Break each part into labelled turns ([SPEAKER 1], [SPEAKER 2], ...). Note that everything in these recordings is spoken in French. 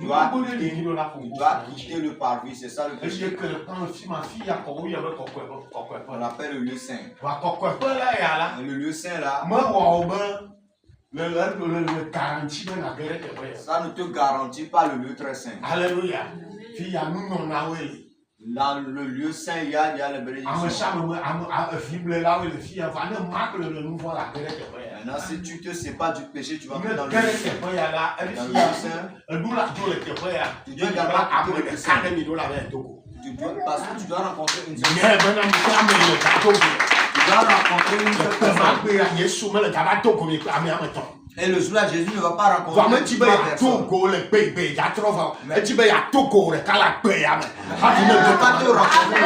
[SPEAKER 1] Tu dois quitter le parvis, c'est ça le péché. On l'appelle le lieu saint. Et le lieu saint là, ça ne te garantit pas le lieu très saint.
[SPEAKER 2] Alléluia.
[SPEAKER 1] Dans le lieu saint, il y a les bénédictions. Maintenant, si tu te sépares du péché, tu vas entrer dans le lieu saint. Tu dois également quitter le lieu saint. Parce que tu dois rencontrer une seule personne. Tu dois rencontrer une seule personne. Et le jour-là, Jésus ne va pas rencontrer une personne. Mais tu ne peux pas te rencontrer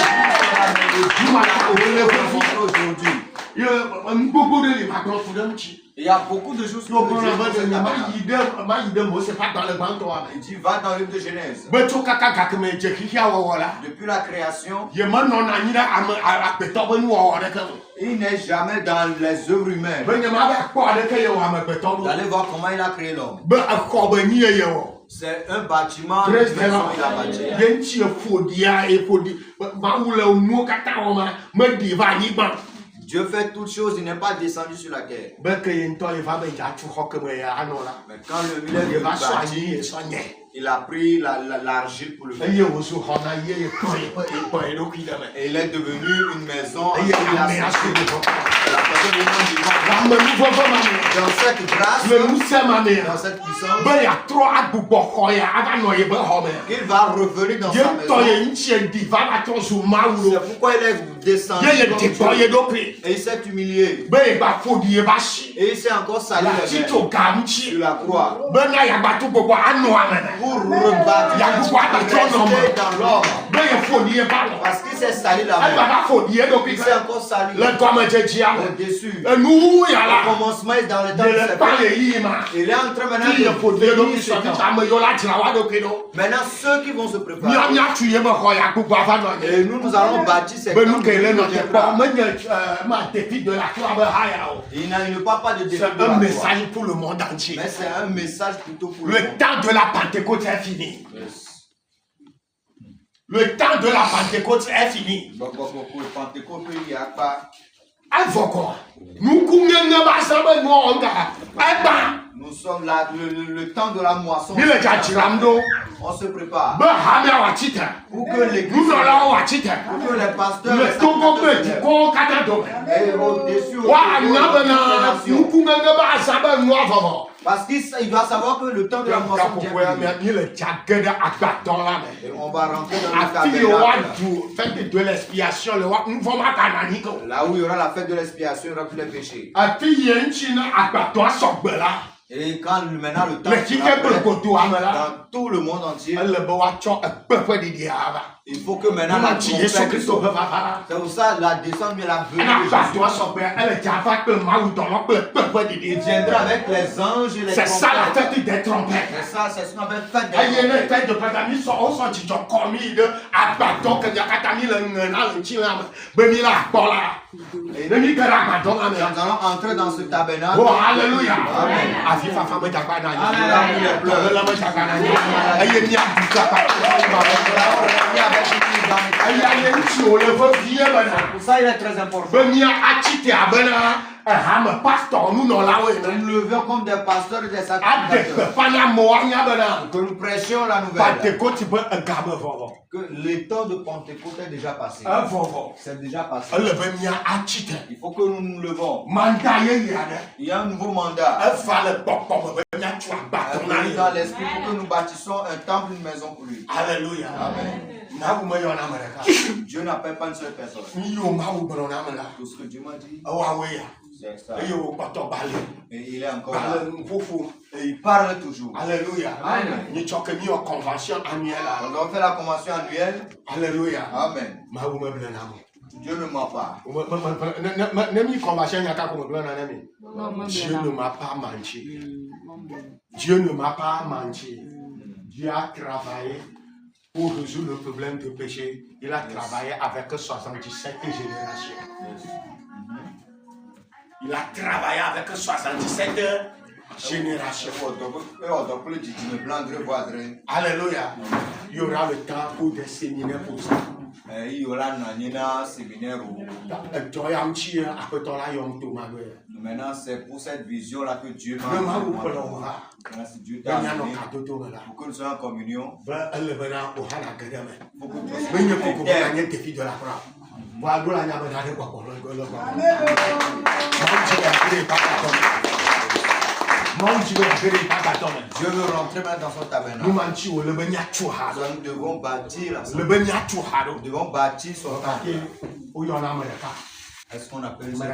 [SPEAKER 1] aujourd'hui. Il y a beaucoup de choses que Dieu il dit, va dans le livre de Genèse. Depuis la création, il n'est jamais dans les œuvres humaines. Vous allez voir comment il a créé l'homme. C'est un bâtiment, il a bâti. Dieu fait toutes choses, il n'est pas descendu sur la terre. Mais quand le millet est bâti, il a pris l'argile pour le faire. Et il est devenu une maison. Dans cette grâce, dans cette puissance, il va revenir dans sa maison. C'est pourquoi il est descendu et il s'est humilié. Et il s'est encore sali sur la croix. Pour rebâtir dans l'ordre. Parce qu'il s'est sali la main. Il s'est encore sali au-dessus. Au commencement et dans le temps de ses pères. Il est en train maintenant de venir ce temps. Maintenant, ceux qui vont se préparer. Et nous allons bâtir ces camps. Il ne parle pas de défi de la
[SPEAKER 2] C'est un message pour le monde entier.
[SPEAKER 1] Mais c'est un message plutôt pour le
[SPEAKER 2] temps de la Pentecôte est fini. Le temps de la Pentecôte est fini.
[SPEAKER 1] Nous sommes là, le temps de la moisson. On se prépare. Pour que l'église, pour que les pasteurs, et au-dessus, parce qu'il doit savoir que le temps de la moisson vient. Et on va rentrer dans le tabernacle. Là où il y aura la fête de l'expiation, il n'y aura plus les péchés. Et quand maintenant le temps dans tout le monde entier, il faut que maintenant la trompette sonne. C'est pour ça la descente de la venue de Jésus. Il viendra avec les anges et les trompettes.
[SPEAKER 2] C'est ça la fête des trompettes.
[SPEAKER 1] C'est ça, c'est ce qu'on appelle fête des trompettes. Et nous allons entrer dans ce tabernacle.
[SPEAKER 2] Oh, alléluia.
[SPEAKER 1] Amen. Pour ça, il est très important. Nous nous levons comme des pasteurs et des sacrificateurs. Que nous prêchions la nouvelle. Que le temps de Pentecôte est déjà passé. C'est déjà passé. Il faut que nous nous levons. Il y a un nouveau mandat. Dans l'esprit pour que nous bâtissons un temple, une maison pour lui.
[SPEAKER 2] Alléluia.
[SPEAKER 1] Amen. Dieu n'appelle pas une seule personne. Tout ce que Dieu m'a dit, c'est ça. Et il est encore là. Et il parle toujours.
[SPEAKER 2] Alléluia.
[SPEAKER 1] Amen.
[SPEAKER 2] On
[SPEAKER 1] doit faire la convention annuelle.
[SPEAKER 2] Alléluia.
[SPEAKER 1] Amen. Dieu ne ment pas.
[SPEAKER 2] Dieu ne m'a pas menti. Dieu ne m'a pas menti. Dieu a travaillé pour résoudre le problème du péché. Il a travaillé avec 77 générations. Il a travaillé avec 77 génération. Alléluia. Il y aura le temps pour des séminaires pour ça.
[SPEAKER 3] Il y aura un séminaire. Maintenant, c'est pour cette vision-là que Dieu m'a donné. Si Dieu t'a donné, pour que nous soyons en communion, Dieu veut rentrer dans son tabernacle. Nous devons bâtir son tabernacle. Est-ce qu'on appelle ça?